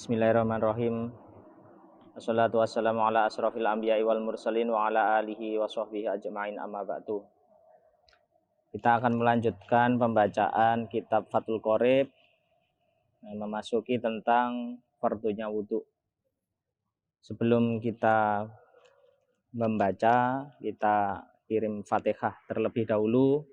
Bismillahirrahmanirrahim. Wassalatu wassalamu ala asrofil anbiya'i wal mursalin wa ala alihi wa sahbihi ajma'in amma ba'du. Kita akan melanjutkan pembacaan kitab Fathul Qorib yang memasuki tentang fardunya wudu. Sebelum kita membaca, kita kirim Fatihah terlebih dahulu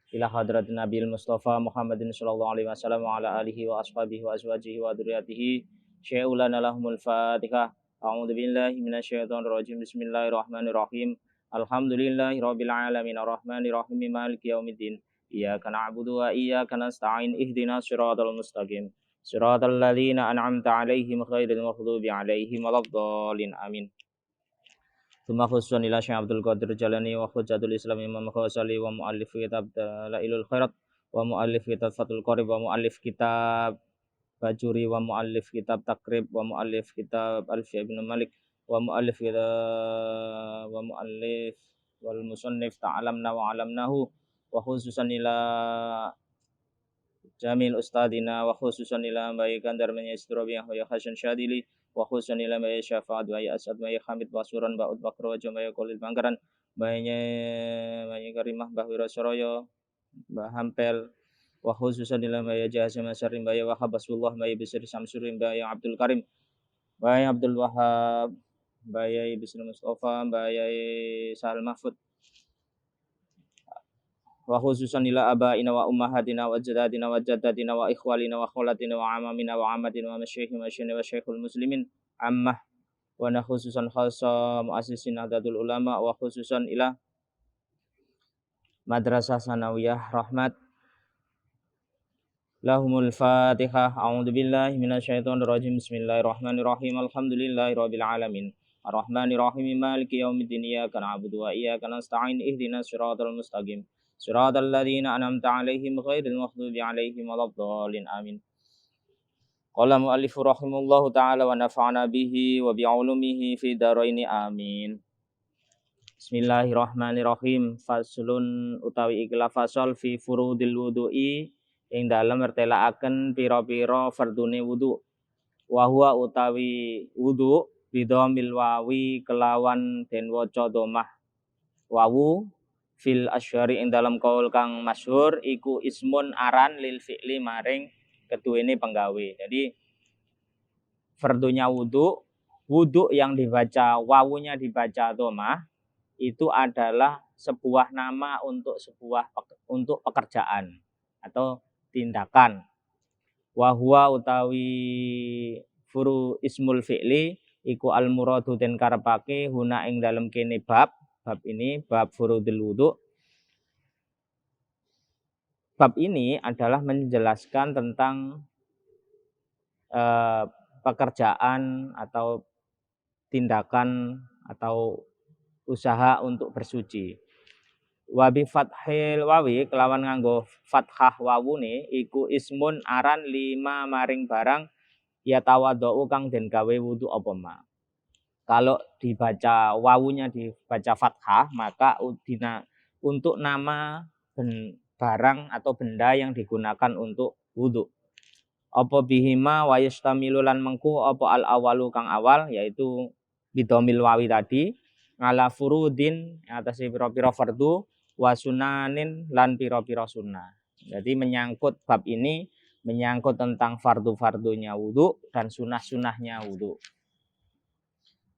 ila hadratin Nabil Mustafa Muhammadin sallallahu alaihi wasallam wa ala alihi wa ashabihi wa azwajihi wa dzurriyyatihi. Syai'ulana lahumul Fatihah. A'udzu billahi minasyaitonir rajim. Bismillahirrahmanirrahim. Alhamdulillahirabbil alamin arrahmanir rahim maliki yaumiddin. Iyyaka na'budu wa iyyaka nasta'in ihdinas siratal mustaqim. Siratal ladzina an'amta 'alaihim ghairil maghdubi 'alaihim waladdallin. Amin. Tsumma khususan ila Syekh Abdul Qadir Jalani wa Hujjatul Islam Imam Ghazali wa muallif kitab Dalailul Khairat wa muallif kitab Fathul Qorib wa muallif kitab Bajuri wa muallif kitab Takrib wa muallif kitab Alfiyah bin Malik wa muallif kitab wa muallif wal musannif ta'alamna wa 'alamnahu wa khususan ila Jamil Ustadina wa khususan ila Mbak Gandar Menyesturabiyah wa Hasan Syadili wa khususan ila Mbak Syafaat wa Asad Mbak Hamid Basuran Mbak Bakro wa Mbak Kolil Bangkaran Mbak Karimah Mbak Wirasoroyo Mbak Hampel wa khususan ila Mbak Jahasim Asyari Mbak Wahab Basulullah Mbak Bisri Samsuri Mbak Abdul Karim Mbak Abdul Wahab Mbak Bisri Mustafa Mbak Sahal Mahfud wa khususan ila abaina wa ummahatina wa jadadina wa jaddatina wa ikhwalina wa khawlatina wa amamina wa amatina wa masyayikhina wa syekhul muslimin ammah wa na khususan khasa muassisin Nahdlatul Ulama wa khususan ila Madrasah Sanawiyah Rahmat lahumul Fatihah. A'udzu billahi minasyaitonir rajim. Bismillahirrahmanirrahim. Alhamdulillahirabbil alamin. Arrahmanir rahim maliki yaumiddin. Iyyaka na'budu wa iyyaka nasta'in ihdinas siratal mustaqim. Siratal ladzina an'amta 'alaihim ghairil maghdubi 'alaihim waladdallin. Amin. Qala mu'allifu rahimahullahu ta'ala wa nafa'ana bihi wa bi'ulumihi fi dharaini amin. Bismillahirrahmanirrahim. Faslun utawi ikhla fasal fi furudil wudu'i ing dalem mertelaaken pira-pira fardune wudu. Wa huwa utawi wudu bidhamil wawi kelawan den waca dhammah wawu fil asyhari ing dalam kaul kang masyhur iku ismun aran lil fi'li maring keduwene penggawe. Jadi fardunya wudu yang dibaca wawunya dibaca dhammah itu adalah sebuah nama untuk pekerjaan atau tindakan. Wa huwa utawi furu ismul fi'li iku al muradu den karepake huna ing dalem kene bab ini bab furudil wudu. Bab ini adalah menjelaskan tentang pekerjaan atau tindakan atau usaha untuk bersuci. Wa bi fathil wawi kelawan nganggo fathah wawune iku ismun aran lima maring barang ya tawadhu kang den gawe wudu apa ma. Kalau dibaca wawunya dibaca fathah maka untuk nama barang atau benda yang digunakan untuk wudu. Apa bihima wa yastamilu lan mengku apa al awalu kang awal yaitu bidomil wawi tadi ngala furudin atas pira-pira fardu wa sunanin lan pira-pira sunnah. Jadi menyangkut bab ini menyangkut tentang fardu-fardunya wudu dan sunah-sunahnya wudu.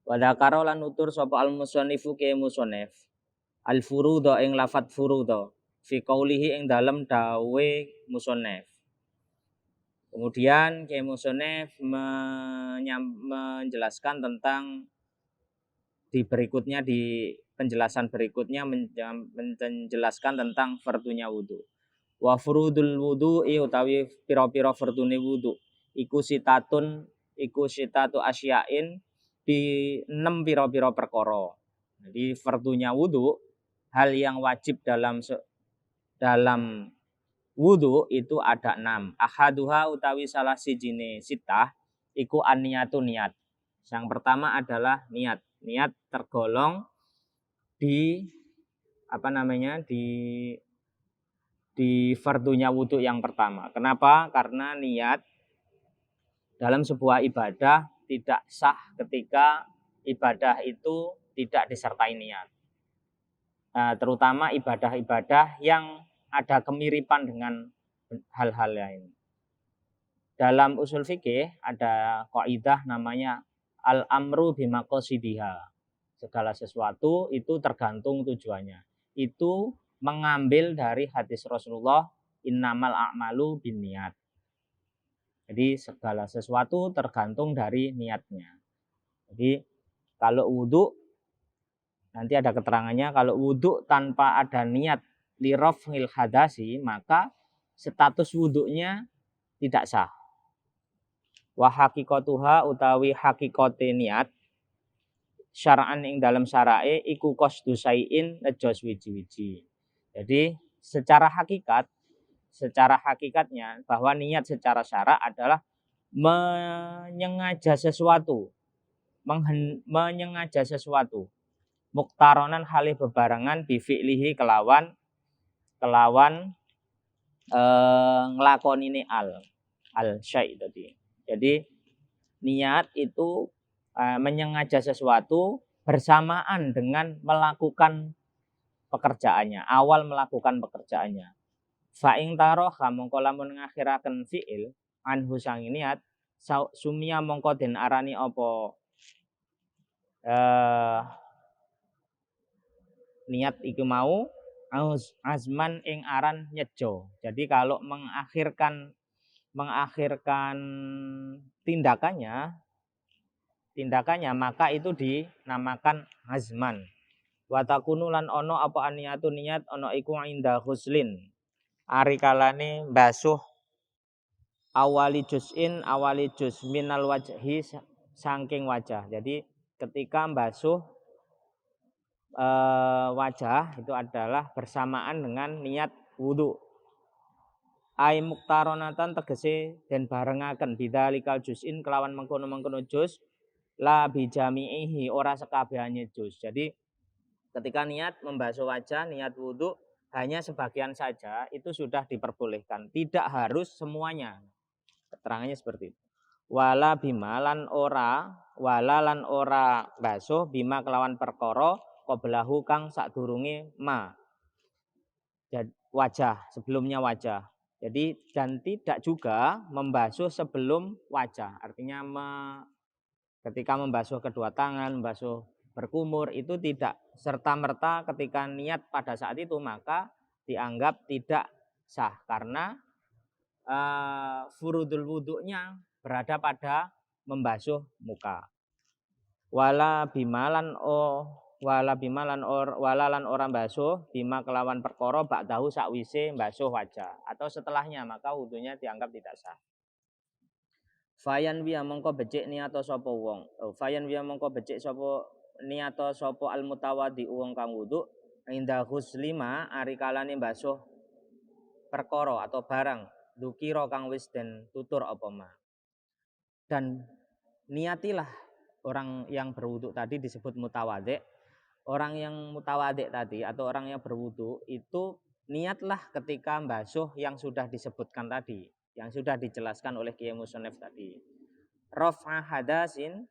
Wa dzakara lan nutur sapa al musannifu ke musannif al furudha ing lafat furudha fi qaulihi ing dalem dawe musannif. Kemudian ke musannif menjelaskan tentang di penjelasan berikutnya menjelaskan tentang fardunya wudu. Wa furudul wudu'i utawi pira-pira fardune wudu iku sitatu asyain di 6 pira-pira perkara. Jadi fardunya wudu hal yang wajib dalam wudu itu ada 6. Ahaduha utawi salah sijine sitah iku an-niyatu niat. Yang pertama adalah niat. Niat tergolong di di fardunya wudu yang pertama. Kenapa? Karena niat dalam sebuah ibadah tidak sah ketika ibadah itu tidak disertai niat. Terutama ibadah-ibadah yang ada kemiripan dengan hal-hal lain. Dalam usul fikih ada kaidah namanya al-amru bimaqasidiha. Segala sesuatu itu tergantung tujuannya. Itu mengambil dari hadis Rasulullah, innamal a'malu binniyat. Jadi segala sesuatu tergantung dari niatnya. Jadi kalau wudhu, nanti ada keterangannya, kalau wudhu tanpa ada niat lirafil hadasi, maka status wudhunya tidak sah. Wa haqiqatuha utawi haqiqate niat, syara'an ing dalam syarae iku qasdu sayin nejos wiji-wiji. Jadi secara hakikatnya bahwa niat secara syara adalah menyengaja sesuatu, menyengaja sesuatu, muktaronan halih bebarengan bifi'lihi kelawan nglakoni al syai' tadi. Jadi niat itu menyengaja sesuatu bersamaan dengan melakukan pekerjaannya, awal melakukan pekerjaannya. Fa'ing taroha mongko lamun ngakhiraken fi'il anhu sang niat sumia mongko den arani apa niat iku mau azman ing aran nyejo. Jadi kalau mengakhirkan tindakannya maka itu dinamakan azman. Wa takunu lan ono apa niatu niat ono iku inda huslin. Ari kalane basuh awali juz minal wajhi saking wajah. Jadi ketika basuh wajah itu adalah bersamaan dengan niat wudu. Ai muktaronatan tegese den barengaken bidzalikal juz'in kelawan mengkono-mengkono juz la bijami'ihi ora sekabehane juz. Jadi ketika niat membasuh wajah, niat wudu hanya sebagian saja itu sudah diperbolehkan, tidak harus semuanya. Keterangannya seperti itu. Wala bimalan lan ora basuh bima kelawan perkara qablahu kang sadurunge wajah, sebelumnya wajah. Jadi dan tidak juga membasuh sebelum wajah. Artinya ketika membasuh kedua tangan, membasuh berkumur itu tidak serta-merta ketika niat pada saat itu maka dianggap tidak sah karena furudul wudhunya berada pada membasuh muka. Wala bimalan orang basuh bima kelawan perkara ba'dahu sakwise basuh wajah atau setelahnya maka wudhunya dianggap tidak sah. Fayan wiya mongko becik niato sapa wong. Fayan wiya mongko becik sapa niato sapa al mutawaddi wong kang wudu inda huslima ari kalane basuh perkara atau barang dukira kang wis den tutur apa ma. Dan niatilah orang yang berwudu tadi disebut mutawaddi. Orang yang mutawaddi tadi atau orang yang berwudu itu niatlah ketika basuh yang sudah disebutkan tadi, yang sudah dijelaskan oleh Kiai Musonef tadi. Raf'a hadasin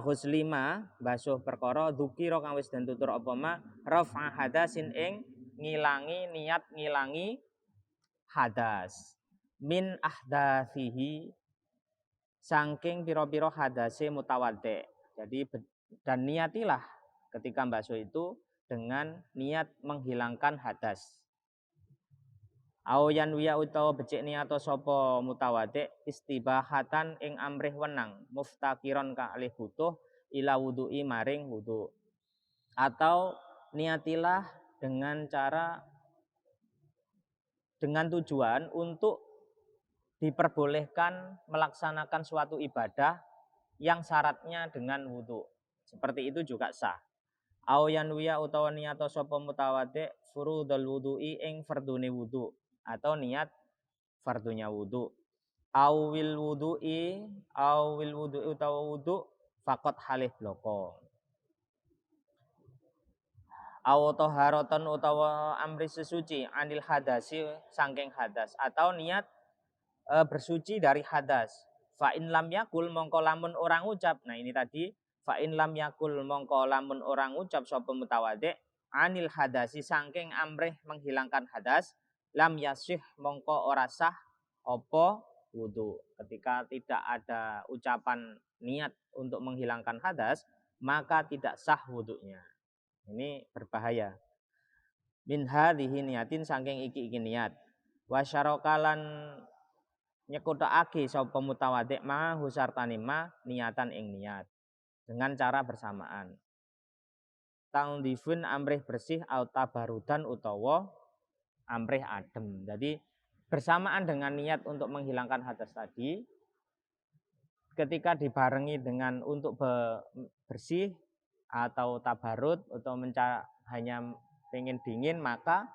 huslima basuh perkara dzukira kang wis den tutur apa ma raf'a hadasin ing ngilangi hadas min ahdathihi saking pira-pira hadase mutawaddi. Jadi dan niatilah ketika basuh itu dengan niat menghilangkan hadas. Aoyan wiya utawa becik niato sapa mutawaddi istibahatan ing amrih wenang muftakiron ka alih butuh ila wudu'i maring wudu. Atau niatilah dengan tujuan untuk diperbolehkan melaksanakan suatu ibadah yang syaratnya dengan wudu. Seperti itu juga sah. Aoyan wiya utawa niato sapa mutawaddi furudul wudu'i ing fardune wudu. Atau niat fardunya wudu. Awil wudu'i utawa wudu fakot halih bloko. Aw toharoton utawa amri sesuci anil hadasi sangking hadas. Atau niat bersuci dari hadas. Fa in lam yakul mongko lamun orang ucap. Nah ini tadi fa in lam yakul mongko lamun orang ucap sapa mutawaddi anil hadasi saking amrih menghilangkan hadas lam yasih mongko ora sah apa wudu. Ketika tidak ada ucapan niat untuk menghilangkan hadas maka tidak sah wudunya. Ini berbahaya. Min hadhihi niyatin saking iki niat. Wa syarakalan nyekutake sapa mutawaddi ma husartani ma niatan ing niat dengan cara bersamaan. Tangdifun amrih bersih au tabarudan utawa amrih adem. Jadi bersamaan dengan niat untuk menghilangkan hadas tadi ketika dibarengi dengan untuk bersih atau tabarut atau hanya pengen dingin maka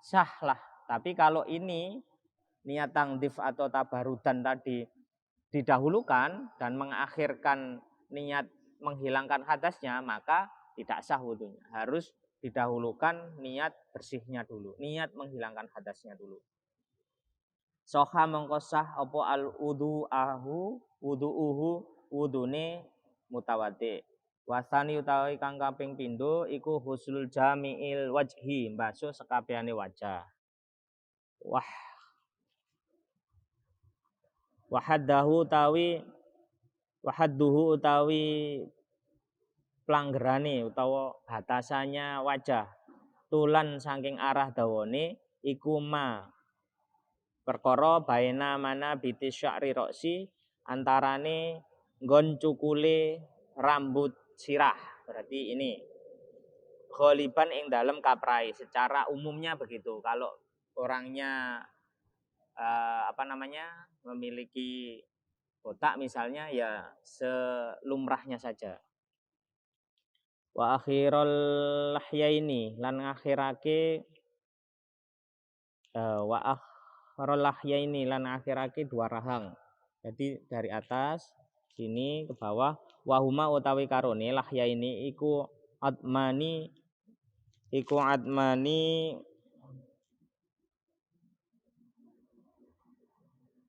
sahlah. Tapi kalau ini niat tangdif atau tabarudan tadi didahulukan dan mengakhirkan niat menghilangkan hadasnya maka tidak sah wudunya. Harus didahulukan niat bersihnya dulu, niat menghilangkan hadasnya dulu. Soha mongko sah apa al wudu'uhu wudune mutawaddi. Wasani utawi kang kaping pindho iku husnul jami'il wajhi, mbasuh sekabehane wajah. Wahadduhu utawi planggerane utawa batasannya wajah. Tulan saking arah dawane iku ma perkara baina mana biti sya'ri roksi antarane nggon cukule rambut sirah. Berarti ini ghaliban ing dalem kaprai, secara umumnya begitu. Kalau orangnya memiliki botak misalnya ya selumrahnya saja. Wa akhirul lahyaini lan ngakhirake dua rahang. Jadi dari atas sini ke bawah wahuma utawi karone lahyaini iku admani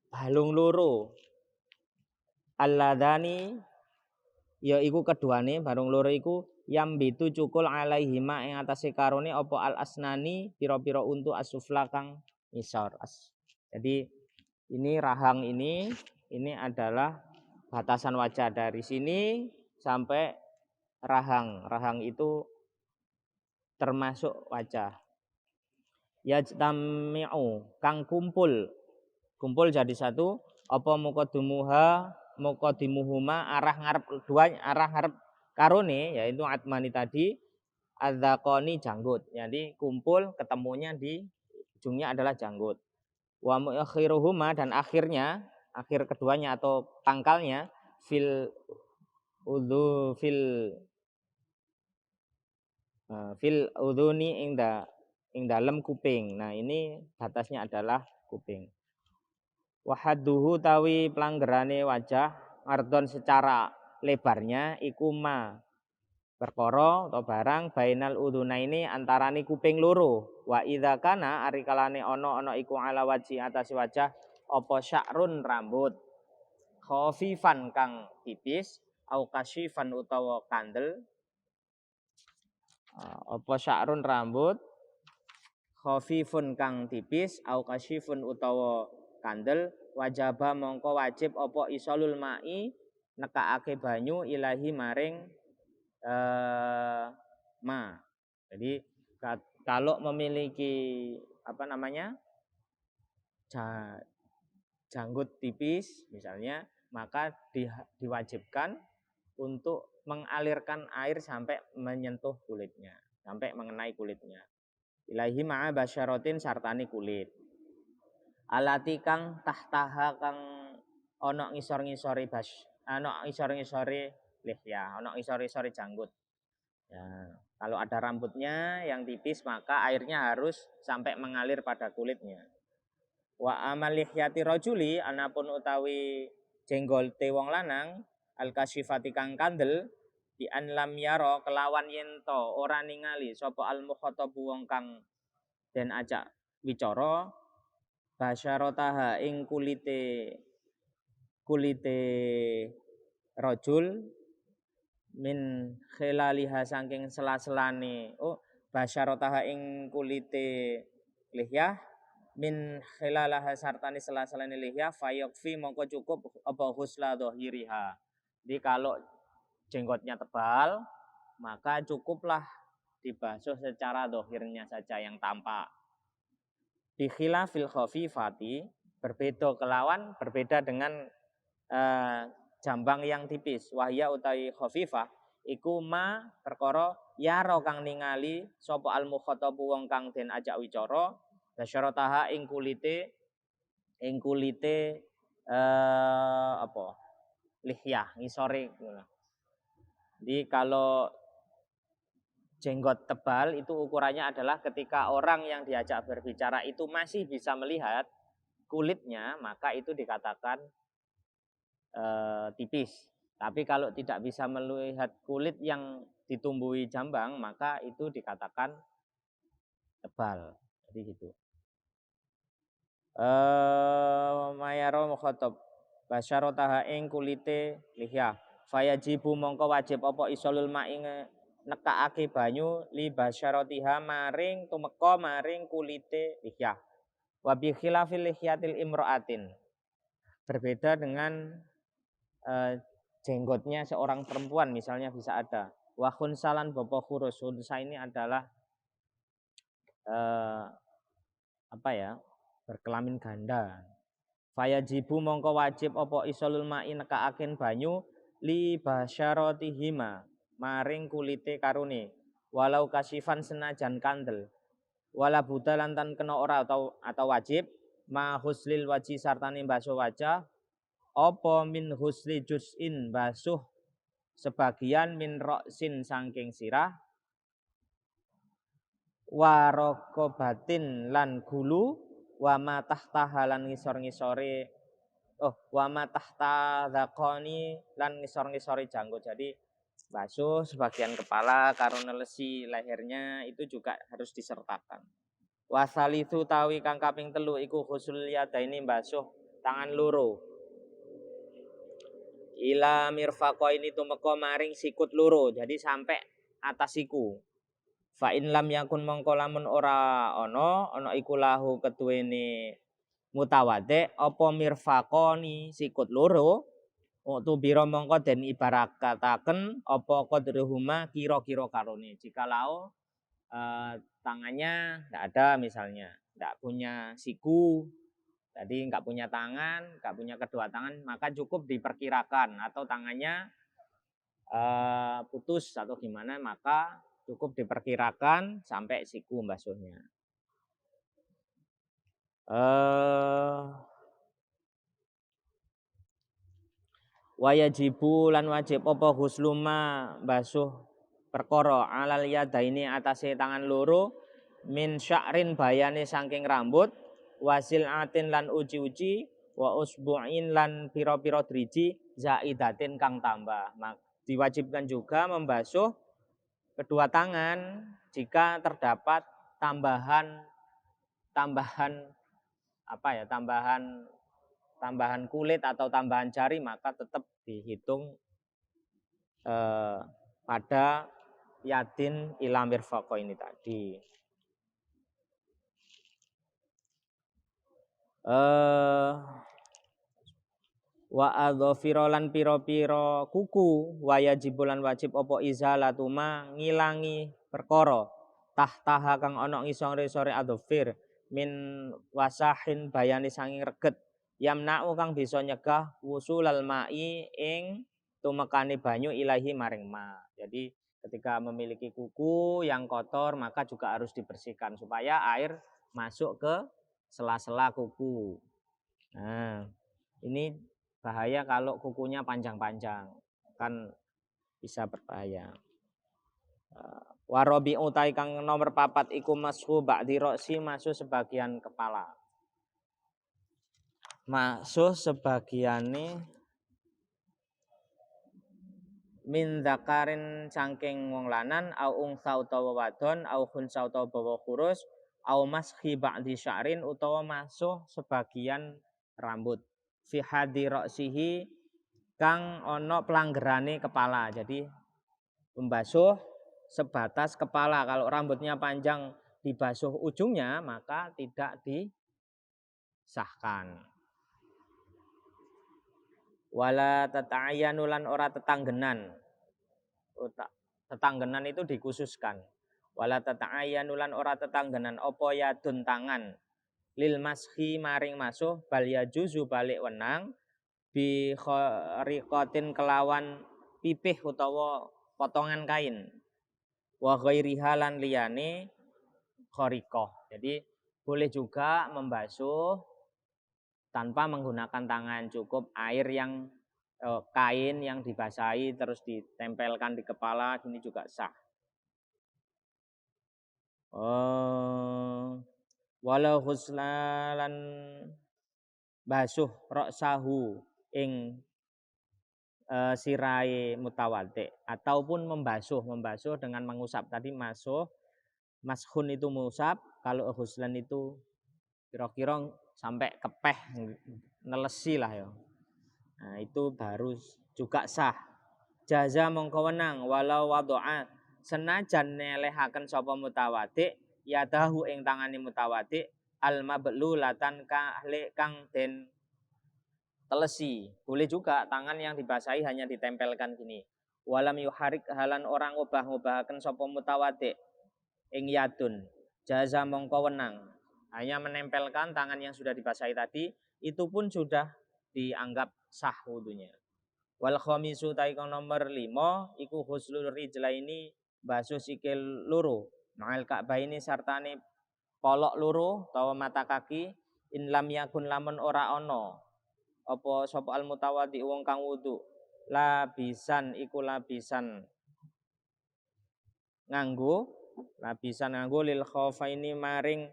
balung loro alladani ya iku keduane balung loro iku yambitu cukul alaihima ing atase karone apa al asnani pira-pira untu asufla kang ngisor. Jadi ini rahang ini adalah batasan wajah dari sini sampai rahang. Rahang itu termasuk wajah. Yajtami'u kang kumpul jadi satu apa muqaddimuhuma arah ngarep karone yaitu atmani tadi adzaqani janggut. Jadi kumpul ketemunya di ujungnya adalah janggut. Wa muakhiruhuma dan akhir keduanya atau pangkalnya fil udhuni ing dalem kuping. Nah, ini batasnya adalah kuping. Wahadduhu tawi pelanggerane wajah ardon secara lebarnya iku ma perkara atau barang bainal udhunaini antarane kuping loro. Wa idza kana ari kalane ana iku ala waji atas wajah apa sya'run rambut khafifan kang tipis au kasyifan utawa kandel. Apa sya'run rambut khafifun kang tipis au kasyifun utawa kandel wajaba mongko wajib apa isolul ma'i nekaake banyu ilahi maring ma. Jadi kalau memiliki janggut tipis misalnya maka diwajibkan untuk mengalirkan air sampai menyentuh kulitnya, sampai mengenai kulitnya. Ilahi ma'a basyaratin sartani kulit. Alati kang tahtaha kang ana ngisor-ngisori lihya, ana ngisor-ngisori janggut. Ya, kalau ada rambutnya yang tipis maka airnya harus sampai mengalir pada kulitnya. Wa amal lihyati rajuli anapun utawi jenggolte wong lanang al-kasyifati kang kandel bi an lam yara kelawan yen to ora ningali sapa al mukhatabu wong kang den ajak wicara basyarataha ing kulite kulite rajul min khilaliha saking sela-selane basyarataha ing kulite lihyah min khilalaha sartani sela-selane lihyah fayakfi mongko cukup apa husla dhahiriha. Jadi kalau jenggotnya tebal maka cukuplah dibasuh secara dohirnya saja yang tampak. Bikhilafil khafifati berbeda dengan jambang yang tipis. Wahya utawi khafifah iku ma perkara yaro kang ningali sapa al mukhatabu wong kang den ajak wicara basyarataha ing kulite lihyah ngisore. Jadi kalau jenggot tebal itu ukurannya adalah ketika orang yang diajak berbicara itu masih bisa melihat kulitnya, maka itu dikatakan tipis. Tapi kalau tidak bisa melihat kulit yang ditumbuhi jambang, maka itu dikatakan tebal. Jadi gitu. Mayaro mukhatab basyarataha ing kulite lihyah fayajibu mongko wajib apa isolul ma'i nekakake banyu li basyaratiha maring tumeka maring kulite lihyah. Wa bi khilafil lihyatil imra'atin. Berbeda dengan jenggotnya seorang perempuan misalnya bisa ada. Wa khunsalan bapa khurus. Khunsa ini adalah berkelamin ganda. Fayajibu mongko wajib apa isolul ma'i nekakaken banyu li basyaratihima maring kulite karune walau kasifan senajan kandel wala buta lantan kena ora atau wajib ma huslil waji sartane basuh wajah apa min husli juz'in basuh sebagian min ra'sin saking sirah wa raqabatin lan gulu wa ma tahta lan ngisor-ngisore wa ma tahta dzaqani lan ngisor-ngisore janggut. Jadi basuh sebagian kepala karo nelesi lehernya itu juga harus disertakan. Wasalitu tawi kang kaping 3 iku husul yadaini basuh tangan loro. Ila mirfaqo ini tumeka maring sikut loro. Jadi sampai atas siku. Fa in lam yakun mongko lamun ora ana iku lahu keduwene mutawade apa mirfaqoni sikut loro waktu biro mongko den ibarakataken apa qadruhuma kira-kira karone. Jikalau tangannya tidak ada misalnya, tidak punya siku, jadi nggak punya tangan, nggak punya kedua tangan, maka cukup diperkirakan atau tangannya putus atau gimana, maka cukup diperkirakan sampai siku basuhnya. Wayajibu lan wajib apa husluma basuh perkara alal yadaini atase tangan loro min sya'rin bayane saking rambut wasil atin lan uji-uji wa usbu'in lan pira-pira driji zaidatin kang tambah. Diwajibkan juga membasuh kedua tangan jika terdapat tambahan kulit atau tambahan jari, maka tetap dihitung pada yadin ila mirfaqo ini tadi. Wa adzafira lan pira-pira kuku wayajibulan wajib apa izalatuma ngilangi perkara tahtaha kang ana ngisore-sore adzafir min wasahin bayani sanging reget yamna'u kang bisa nyegah wusulal ma'i ing tumekane banyu ilahi maring ma. Jadi ketika memiliki kuku yang kotor maka juga harus dibersihkan supaya air masuk ke sela-sela kuku. Nah, ini bahaya kalau kukunya panjang-panjang, kan bisa berbahaya. Warobi utai kang nomor 4 iku mashu ba'di roksi masuk sebagian kepala. Masuk sebagiane min zakarin saking wong lanang au ungsa utawa wadon au khunsa utawa bawa kurus au mashi ba'di sya'rin utawa masuk sebagian rambut. fi hadi ra'sihi kang ana pelanggerane kepala. Jadi membasuh sebatas kepala. Kalau rambutnya panjang dibasuh ujungnya maka tidak disahkan. Wala tata'ayyanu lan ora tetanggenan. Tetanggenan itu dikhususkan. Wala tata'ayyanu lan ora tetanggenan apa yadun tangan lil mashi maring masuh bal yajuzu balik wenang bi khariqatin kelawan pipih utawa potongan kain wa ghairiha lan liyane khariqah. Jadi boleh juga membasuh tanpa menggunakan tangan, cukup air yang kain yang dibasahi terus ditempelkan di kepala, ini juga sah. Walau huslalan basuh roksahu ing sirai mutawaddi ataupun membasuh dengan mengusap. Tadi mashun itu mengusap, kalau huslan itu kira-kira sampai kepeh nelesi lah ya. Nah, itu baru juga sah. Jaza mongko wenang walau wadu'a senajan nelehaken sapa mutawaddi yadahu ing tangane mutawaddi al mablulatan kang den telesi. Boleh juga tangan yang dibasahi hanya ditempelkan gini. Walam yuharik halan orang ngubah-ngubahaken sapa mutawaddi ing yadun. Jaza mongko wenang. Hanya menempelkan tangan yang sudah dibasahi tadi itu pun sudah dianggap sah wudunya. Wal khamisu taikon nomor 5 iku huslul rijlaini basuh sikil loro. Ma'al ka'baini sartane polok loro utawa mata kaki in lam yakun lamun ora ono apa sapa al mutawaddi wong kang wudu labisan iku labisan nganggo lil khaufaini maring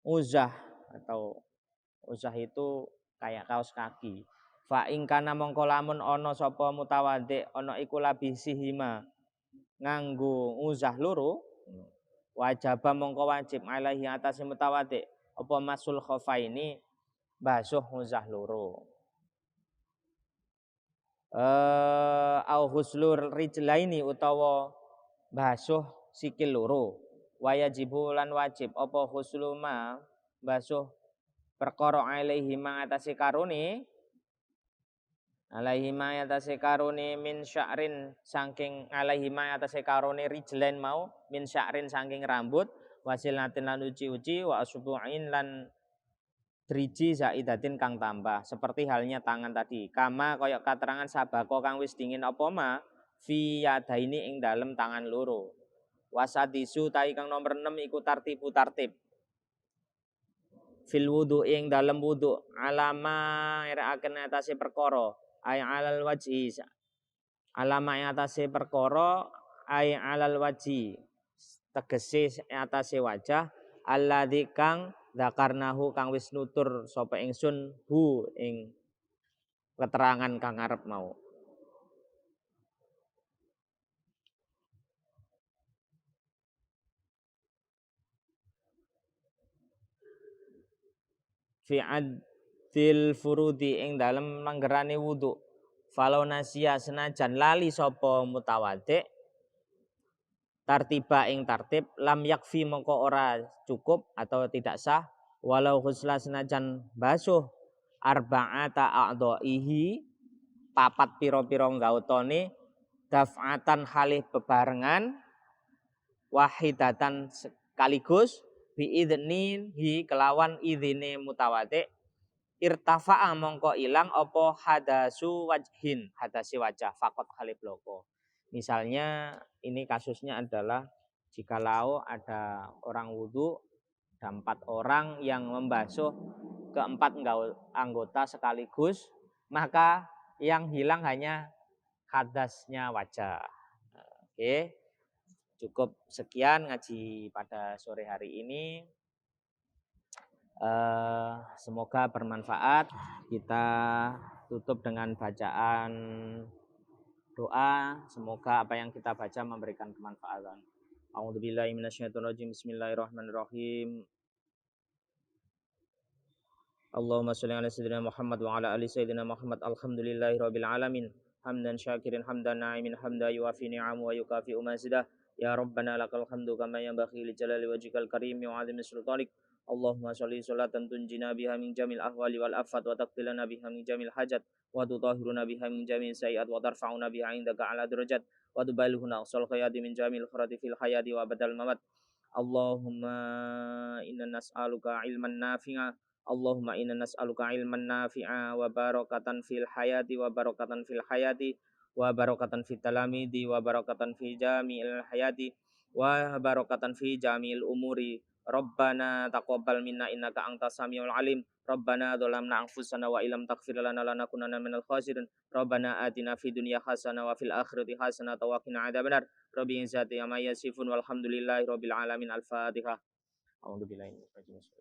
uzah atau uzah itu kayak kaos kaki. Fa ing kana mongko lamun ana sapa mutawaddi ana iku labisihima nganggo uzah loro wajib mongko wajib alaihi atase mutawaddi apa masul khaufaini basuh uzah loro. Au huslur rijlaini utawa basuh sikil loro. Wajibu lan wajib apa husluma basuh perkara alaihi mangatasi karone min sya'rin saking alaihi mangatasi karone rijlain mau min sya'rin saking rambut wasilatin lan uci-uci wa asbu'in lan driji zaidatin kang tambah seperti halnya tangan tadi kama koyok katerangan sabako kang wis dingin apa ma fi yadaini ing dalem tangan loro. Wasadisu tai kang nomor 6 iku tartib fil wudu ing dalem wudu alama iraken atase perkara ay alal wajhi alama ing atase perkara ay alal wajhi tegese atase wajah alladzi kang dzakarnahu kang wis nutur sapa ingsun hu ing keterangan kang arep mau. Fi adil furudi ing dalem langgerane wudu falau nasia senajan lali sapa mutawaddi tartiba ing tartib lam yakfi mongko ora cukup atau tidak sah walau husla senajan basuh arba'ata a'dha'ihi papat pira-pira gautane daf'atan halih bebarengan wahidatan sekaligus biidnihi kelawan idine mutawaddi irtafa'a mongko ilang apa hadasu wajhin hadasi wajah fakot halih bloko. Misalnya ini kasusnya adalah jikalau ada orang wudu ada 4 orang yang membasuh keempat anggota sekaligus maka yang hilang hanya hadasnya wajah. Oke. Cukup sekian ngaji pada sore hari ini. Semoga bermanfaat. Kita tutup dengan bacaan doa. Semoga apa yang kita baca memberikan kemanfaatan. A'udzubillahi minasyaitonirrajim. Bismillahirrahmanirrahim. Allahumma sholli ala sayyidina Muhammad wa ala ali sayyidina Muhammad. Alhamdulillahi rabbil alamin. Hamdan syakirin hamdan na'imin hamda yuafi ni'amu wa yukafi'u mazidah. Ya Rabbana lakal hamdu kama yanbaghi li jalali wajhikal karim wa 'azimi sultanik. Allahumma sholli sholatan tunjina biha min jamil ahwali wal afat wa taqtilana biha min jamil hajat wa tutahhiruna biha min jamil sayiat wa tarfa'una biha indaka ala derajat wa tuballighuna aqsal khayati min jamil khairati fil hayati wa badal mamat. Allahumma inna nas'aluka ilman nafi'a. Allahumma inna nas'aluka ilman nafi'a wa barakatan fil hayati wa barakatan fil hayati wa barakatan fit talamidi wa barakatan fi jami'il hayati wa barakatan fi jami'il umuri. Rabbana taqabbal minna innaka antas samiul alim. Rabbana dzalamna anfusana wa illam taghfir lana lanakunanna minal khasirin. Rabbana atina fid dunya hasanah wa fil akhirati hasanah wa qina adzabannar. Rabbi izzati amma yasifun walhamdulillahi rabbil alamin. Al-Fatihah. A'udzu billahi minasy